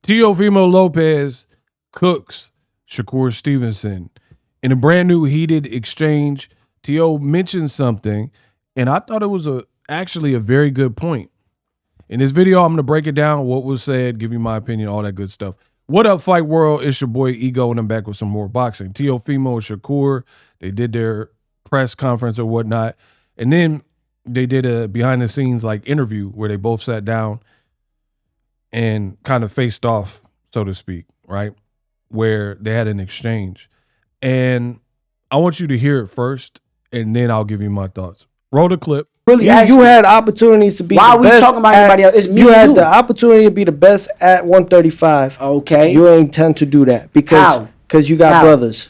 Teofimo Lopez cooks Shakur Stevenson. In a brand new heated exchange, Teo mentioned something, and I thought it was actually a very good point. In this video, I'm going to break it down, what was said, give you my opinion, all that good stuff. What up, Fight World? It's your boy Ego, and I'm back with some more boxing. Teofimo and Shakur, they did their press conference or whatnot, and then they did a behind-the-scenes like interview where they both sat down and kind of faced off, so to speak, right? Where they had an exchange. And I want you to hear it first, and then I'll give you my thoughts. Roll the clip. Really, you had opportunities to be why the are we best talking about anybody else? It's me you and had you. the opportunity to be the best at 135. Okay. You ain't tend to do that because you got brothers.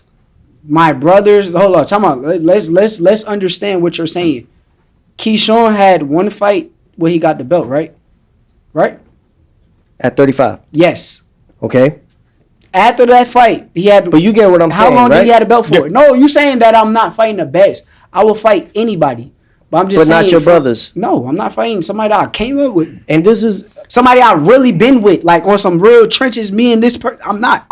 My brothers, hold on, time out. Let's understand what you're saying. Keyshawn had one fight where he got the belt, right? Right? At 35. Yes. Okay. After that fight, he had. But you get what I'm saying. How long right? did he have the belt for? No, you're saying that I'm not fighting the best. I will fight anybody. But I'm just saying. But not your brothers. No, I'm not fighting somebody that I came up with. And this is somebody I really been with, like on some real trenches. Me and this person, I'm not.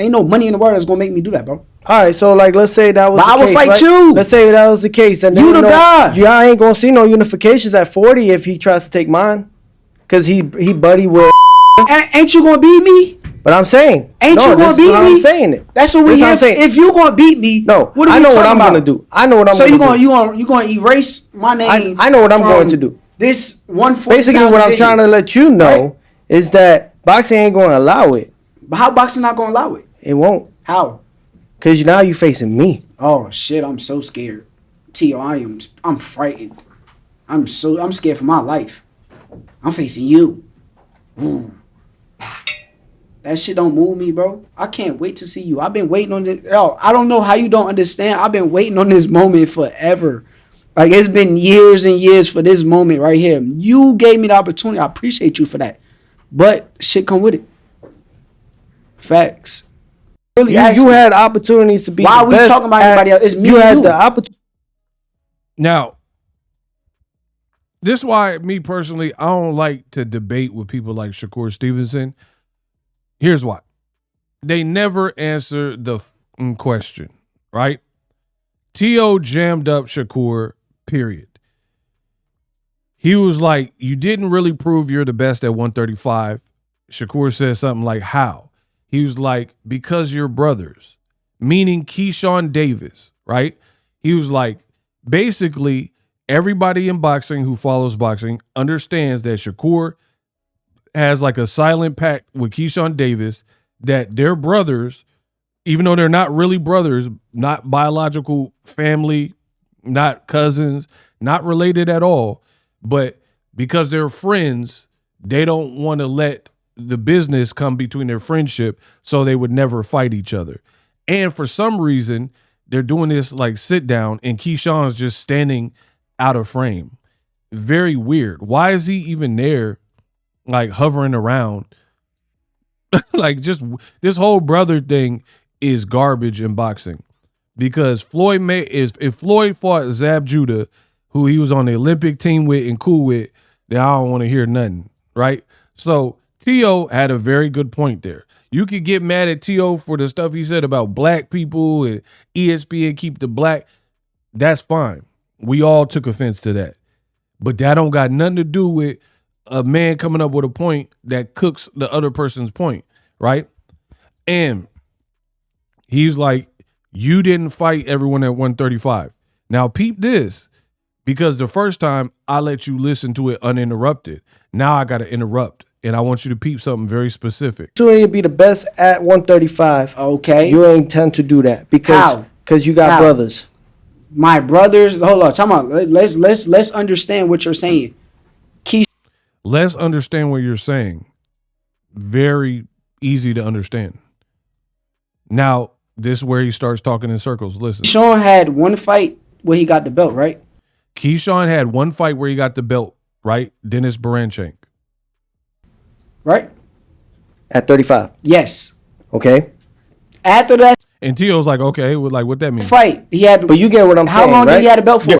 Ain't no money in the world that's gonna make me do that, bro. All right, so like let's say that was the case. I will fight you. Let's say that was the case, and you the guy. Y'all ain't gonna see no unifications at 40 if he tries to take mine, cause he buddy with. Ain't you gonna beat me? But I'm saying, ain't you gonna beat me? I'm saying it. That's what we have. If you gonna beat me, no, what are I we know what I'm about? gonna do. I know what I'm. So you gonna erase my name? I know what I'm going to do. This 140. Basically, what I'm trying to let you know is that boxing ain't gonna allow it. But how boxing not gonna allow it? It won't. How? Cause now you facing me. Oh shit! I'm so scared. Tio, I'm frightened. I'm scared for my life. I'm facing you. Ooh. That shit don't move me, bro. I can't wait to see you. I've been waiting on this. Yo, I don't know how you don't understand. I've been waiting on this moment forever. Like, it's been years and years for this moment right here. You gave me the opportunity. I appreciate you for that. But shit come with it. Facts. Really, you had opportunities to be why the are we best talking about anybody else? It's me you and had you. the opportunity. Now, this is why me personally, I don't like to debate with people like Shakur Stevenson. Here's why. They never answer the question, right? Teo jammed up Shakur, period. He was like, you didn't really prove you're the best at 135. Shakur said something like, how? He was like, because you're brothers, meaning Keyshawn Davis, right? He was like, basically, everybody in boxing who follows boxing understands that Shakur has like a silent pact with Keyshawn Davis that they're brothers, even though they're not really brothers, not biological family, not cousins, not related at all. But because they're friends, they don't want to let the business come between their friendship, so they would never fight each other. And for some reason, they're doing this like sit down, and Keyshawn's just standing out of frame. Very weird. Why is he even there, like hovering around? Like, just this whole brother thing is garbage in boxing, because if Floyd fought Zab Judah, who he was on the Olympic team with and cool with, then I don't want to hear nothing, right? So Teo had a very good point there. You could get mad at Teo for the stuff he said about black people and ESPN keep the black. That's fine. We all took offense to that. But that don't got nothing to do with a man coming up with a point that cooks the other person's point, right? And he's like, you didn't fight everyone at 135. Now peep this, because the first time I let you listen to it uninterrupted. Now I got to interrupt, and I want you to peep something very specific. To be the best at 135. Okay. You ain't tend to do that because you got brothers. My brothers, hold on, time out. Let's understand what you're saying. Let's understand what you're saying. Very easy to understand. Now, this is where he starts talking in circles. Listen. Keyshawn had one fight where he got the belt, right? Keyshawn had one fight where he got the belt, right? Dennis Baranchenk. Right? At 35. Yes. Okay. After that. And Teo's like, okay, like what that mean? Fight. He had. But you get what I'm saying, How long right? did he have the belt for?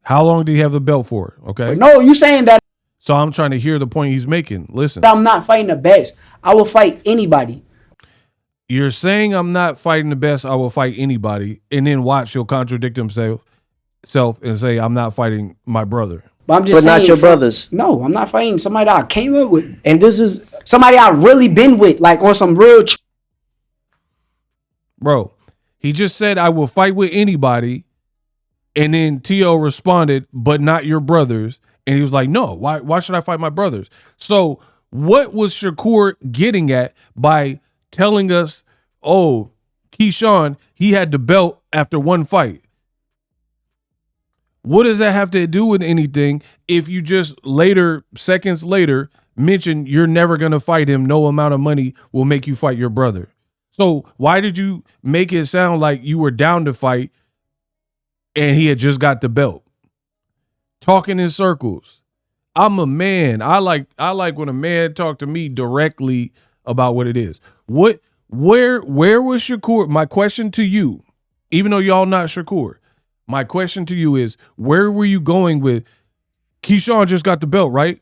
How long did he have the belt for? Okay. But no, you saying that. So I'm trying to hear the point he's making. Listen. I'm not fighting the best. I will fight anybody. You're saying I'm not fighting the best, I will fight anybody, and then watch he'll contradict himself and say I'm not fighting my brother. But I'm just saying, not your brothers. No, I'm not fighting somebody that I came up with. And this is somebody I really been with, like on some real. Bro, he just said I will fight with anybody, and then T.O. responded, but not your brothers. And he was like, no, why should I fight my brothers? So what was Shakur getting at by telling us, oh, Keyshawn, he had the belt after one fight? What does that have to do with anything if you just seconds later, mention you're never going to fight him, no amount of money will make you fight your brother? So why did you make it sound like you were down to fight and he had just got the belt? Talking in circles. I'm a man. I like when a man talk to me directly about what it is. Where was Shakur? My question to you, even though y'all not Shakur, my question to you is, where were you going with Keyshawn just got the belt, right?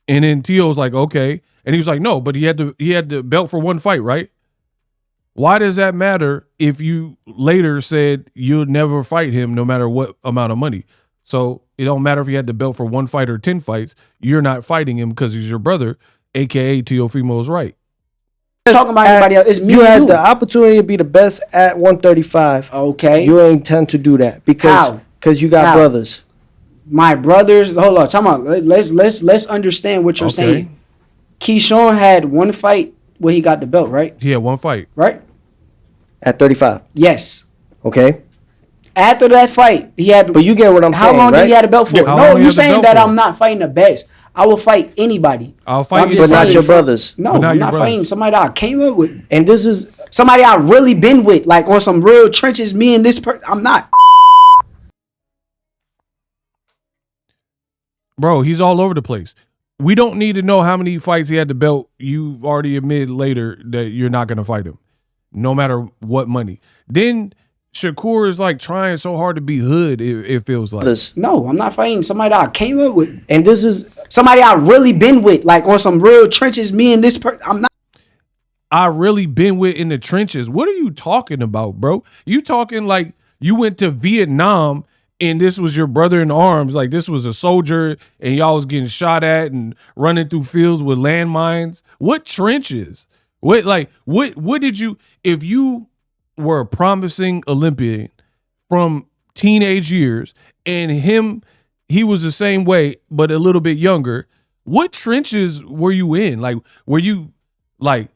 And then T.O. was like, okay. And he was like, no, but he had the belt for one fight, right? Why does that matter if you later said you'll never fight him no matter what amount of money? So it don't matter if he had the belt for one fight or 10 fights. You're not fighting him because he's your brother, a.k.a. Teofimo is right. Talking about anybody else. It's me. You and had you. the opportunity to be the best at 135. Okay. You ain't tend to do that because you got brothers. My brothers. Hold on. Talking about. Let's understand what you're saying. Keyshawn had one fight where he got the belt, right? He had one fight, right? At 35. Yes. Okay. After that fight, he had. But you get what I'm saying. How long right? did he have a belt for? No, you're saying that I'm not fighting the best. I will fight anybody. I'll fight you, but not your brothers. No, I'm not fighting somebody that I came up with. And this is somebody I really been with, like on some real trenches. Me and this person, I'm not. Bro, he's all over the place. We don't need to know how many fights he had the belt. You've already admitted later that you're not going to fight him, no matter what money. Then Shakur is like trying so hard to be hood, it feels like. No, I'm not fighting somebody that I came up with. And this is somebody I really been with, like on some real trenches. Me and this person, I'm not. I really been with in the trenches. What are you talking about, bro? You talking like you went to Vietnam and this was your brother in arms, like this was a soldier and y'all was getting shot at and running through fields with landmines. What trenches? What did you, if you were a promising Olympian from teenage years and he was the same way, but a little bit younger, what trenches were you in? Like, were you like,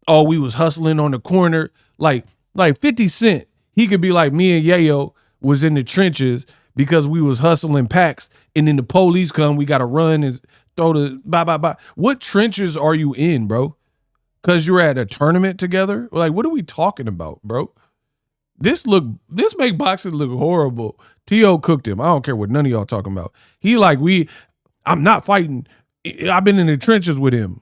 oh, we was hustling on the corner? Like 50 Cent, he could be like, me and Yayo was in the trenches because we was hustling packs, and then the police come, we got to run and throw the bye. What trenches are you in, bro? Because you're at a tournament together? Like, what are we talking about, bro? This make boxing look horrible. T.O. cooked him. I don't care what none of y'all talking about. He like, I'm not fighting. I've been in the trenches with him.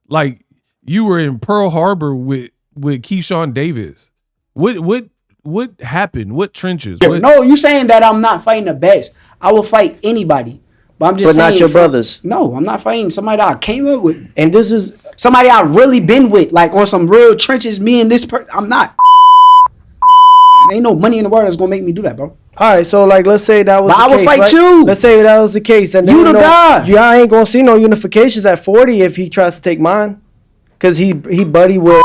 Like, you were in Pearl Harbor with Keyshawn Davis. What happened? What trenches? No, you saying that I'm not fighting the best. I will fight anybody. But I'm just saying. But not your brothers. No, I'm not fighting somebody that I came up with. And this is somebody I really been with, like on some real trenches. Me and this person, I'm not. There ain't no money in the world that's gonna make me do that, bro. All right, so like, let's say that was. But I will fight right? you. Let's say that was the case, and then, you the guy. Y'all ain't gonna see no unifications at 40 if he tries to take mine, cause he buddy with.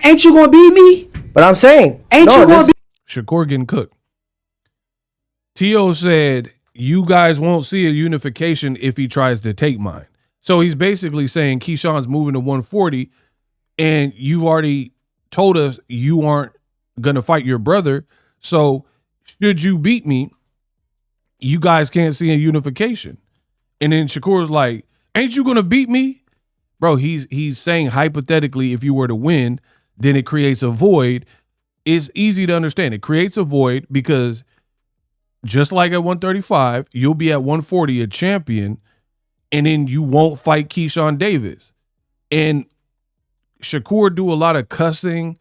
Ain't you gonna beat me? But I'm saying, ain't you gonna be? Shakur getting cooked. T.O. said, you guys won't see a unification if he tries to take mine. So he's basically saying Keyshawn's moving to 140, and you've already told us you aren't going to fight your brother. So should you beat me, you guys can't see a unification. And then Shakur's like, ain't you going to beat me? Bro, he's saying hypothetically, if you were to win, then it creates a void. It's easy to understand. It creates a void because just like at 135, you'll be at 140 a champion, and then you won't fight Keyshawn Davis. And Shakur do a lot of cussing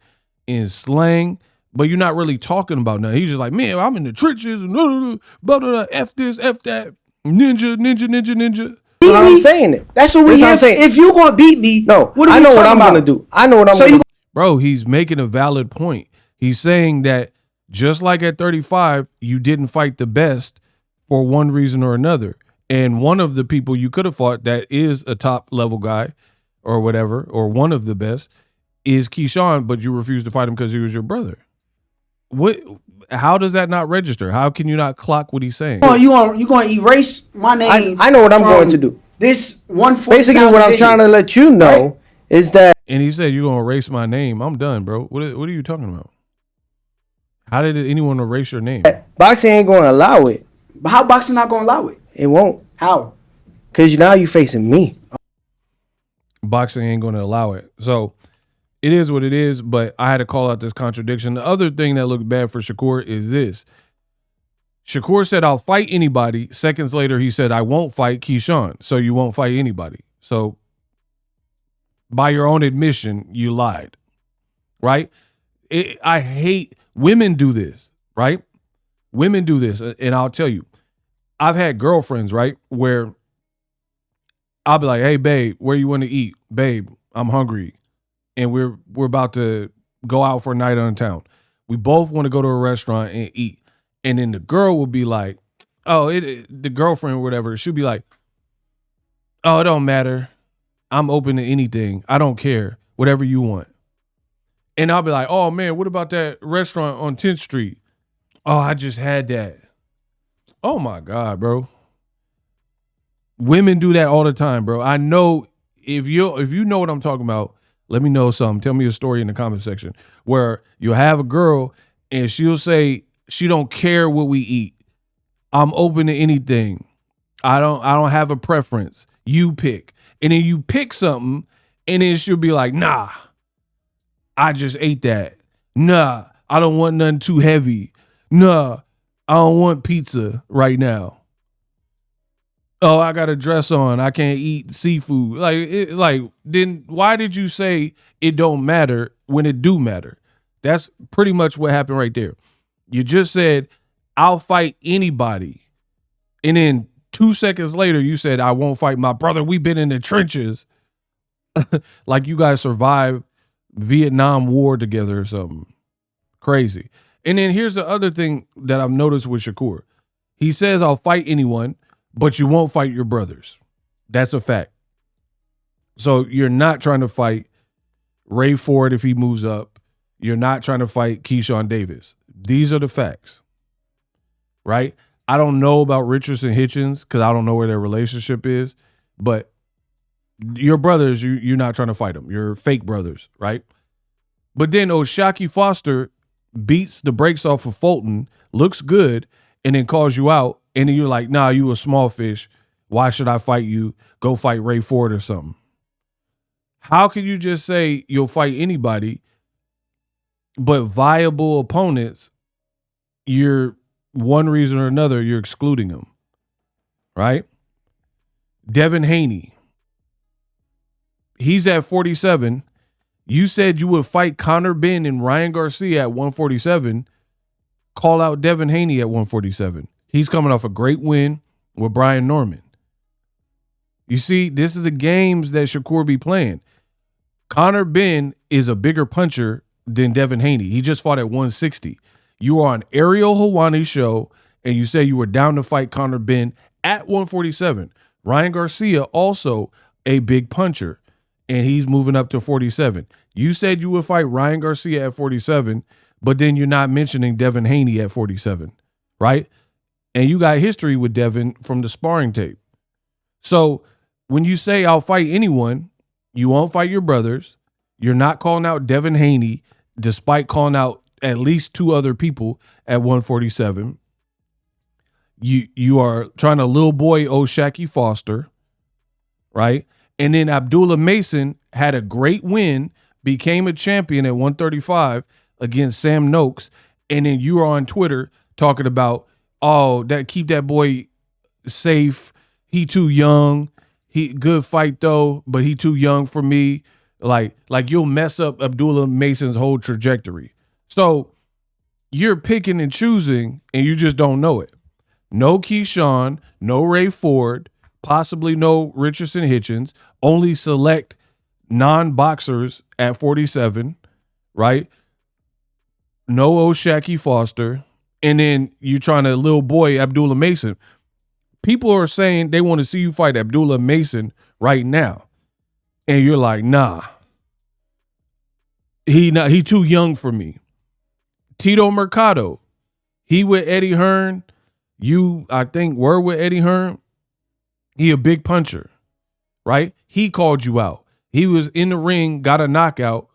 and slang, but you're not really talking about nothing. He's just like, man, I'm in the trenches, and blah, blah, blah, F this, F that. Ninja. But I'm saying it. That's what we That's what I'm have. saying. If you gonna beat me, No, what are I we know what talking I'm about? gonna do. I know what I'm So gonna you do. Bro, he's making a valid point. He's saying that just like at 35, you didn't fight the best for one reason or another. And one of the people you could have fought that is a top level guy or whatever, or one of the best, is Keyshawn, but you refused to fight him because he was your brother. What? How does that not register? How can you not clock what he's saying? you gonna erase my name? I know what I'm from going to do. This 140. Basically, what I'm trying to let you know is that And he said, you're going to erase my name. I'm done, bro. What are you talking about? How did anyone erase your name? boxing ain't going to allow it. But how boxing not gonna allow it? It won't. How? Because now you facing me. Boxing ain't going to allow it. So it is what it is, but I had to call out this contradiction. The other thing that looked bad for Shakur is this. Shakur said, I'll fight anybody. Seconds later, he said, I won't fight Keyshawn. So you won't fight anybody. So by your own admission, you lied, right? I hate women do this, right? Women do this. And I'll tell you, I've had girlfriends, right, where I'll be like, hey, babe, where you want to eat? Babe, I'm hungry. And we're about to go out for a night on town. We both want to go to a restaurant and eat. And then the girl will be like, oh, the girlfriend or whatever, she'll be like, oh, it don't matter. I'm open to anything. I don't care. Whatever you want. And I'll be like, oh, man, what about that restaurant on 10th Street? Oh, I just had that. Oh, my God, bro. Women do that all the time, bro. I know if you know what I'm talking about, let me know something. Tell me a story in the comment section where you'll have a girl and she'll say she don't care what we eat. I'm open to anything. I don't have a preference. You pick. And then you pick something and then she'll be like, nah, I just ate that. Nah, I don't want nothing too heavy. Nah, I don't want pizza right now. Oh, I got a dress on. I can't eat seafood. Then why did you say it don't matter when it do matter? That's pretty much what happened right there. You just said, I'll fight anybody. And then 2 seconds later, you said, I won't fight my brother. We've been in the trenches. Like you guys survived Vietnam War together or something. Crazy. And then here's the other thing that I've noticed with Shakur. He says, I'll fight anyone, but you won't fight your brothers. That's a fact. So you're not trying to fight Ray Ford if he moves up. You're not trying to fight Keyshawn Davis. These are the facts, right? I don't know about Richardson Hitchens because I don't know where their relationship is, but your brothers, you're not trying to fight them. You're fake brothers, right? But then Shakur Foster beats the brakes off of Fulton, looks good, and then calls you out, and then you're like, nah, you a small fish. Why should I fight you? Go fight Ray Ford or something. How can you just say you'll fight anybody, but viable opponents, you're one reason or another, you're excluding them, right? Devin Haney, he's at 47. You said you would fight Conor Benn and Ryan Garcia at 147. Call out Devin Haney at 147. He's coming off a great win with Brian Norman. You see, this is the games that Shakur be playing. Conor Benn is a bigger puncher than Devin Haney. He just fought at 160. You were on Ariel Helwani's show, and you said you were down to fight Conor Benn at 147. Ryan Garcia, also a big puncher, and he's moving up to 47. You said you would fight Ryan Garcia at 47, but then you're not mentioning Devin Haney at 47, right? And you got history with Devin from the sparring tape. So when you say I'll fight anyone, you won't fight your brothers. You're not calling out Devin Haney, despite calling out at least two other people at 147. You are trying to little boy Shakur Foster, right? And then Abdullah Mason had a great win, became a champion at 135 against Sam Noakes, and then you are on Twitter talking about, oh, that keep that boy safe. He too young. He good fight though, but he too young for me. Like you'll mess up Abdullah Mason's whole trajectory. So you're picking and choosing, and you just don't know it. No Keyshawn, no Ray Ford, possibly no Richardson Hitchens. Only select non-boxers at 47, right? No O'Shaquie Foster. And then you trying to little boy Abdullah Mason. People are saying they want to see you fight Abdullah Mason right now. And you're like, nah. He too young for me. Tito Mercado. He with Eddie Hearn. You, I think, were with Eddie Hearn. He a big puncher, right? He called you out. He was in the ring, got a knockout,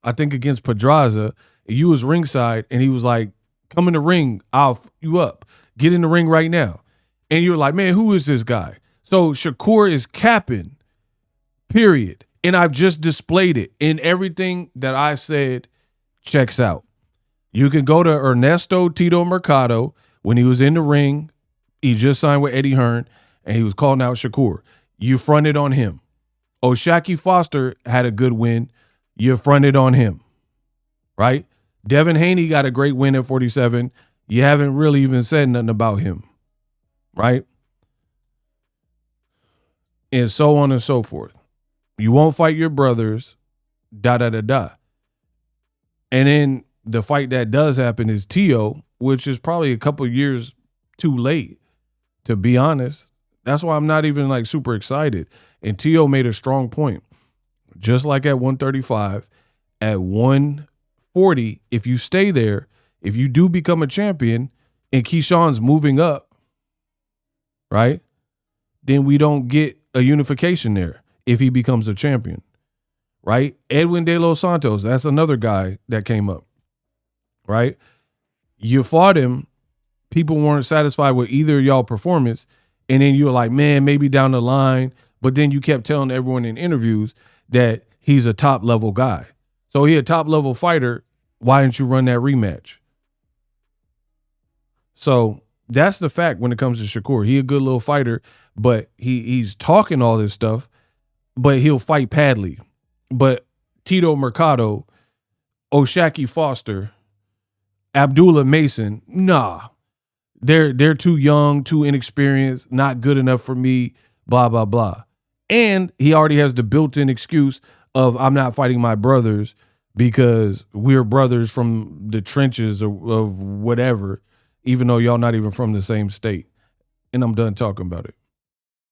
I think against Pedraza. You was ringside, and he was like, come in the ring, I'll f you up. Get in the ring right now. And you're like, man, who is this guy? So Shakur is capping, period. And I've just displayed it. And everything that I said checks out. You can go to Ernesto Tito Mercado when he was in the ring. He just signed with Eddie Hearn, and he was calling out Shakur. You fronted on him. O'Shaquie Foster had a good win. You fronted on him, right? Devin Haney got a great win at 47. You haven't really even said nothing about him, right? And so on and so forth. You won't fight your brothers, da-da-da-da. And then the fight that does happen is Tio, which is probably a couple years too late, to be honest. That's why I'm not even like super excited. And Tio made a strong point. Just like at 135, at 140, if you stay there, if you do become a champion and Keyshawn's moving up, right, then we don't get a unification there if he becomes a champion, right? Edwin De Los Santos, that's another guy that came up, right? You fought him. People weren't satisfied with either of y'all performance. And then you were like, man, maybe down the line. But then you kept telling everyone in interviews that he's a top level guy. So he a top level fighter. Why didn't you run that rematch? So that's the fact when it comes to Shakur. He a good little fighter, but he's talking all this stuff, but he'll fight Padley. But Tito Mercado, O'Shaquie Foster, Abdullah Mason, nah. They're too young, too inexperienced, not good enough for me, blah, blah, blah. And he already has the built-in excuse of I'm not fighting my brothers because we're brothers from the trenches of whatever, even though y'all not even from the same state. And I'm done talking about it.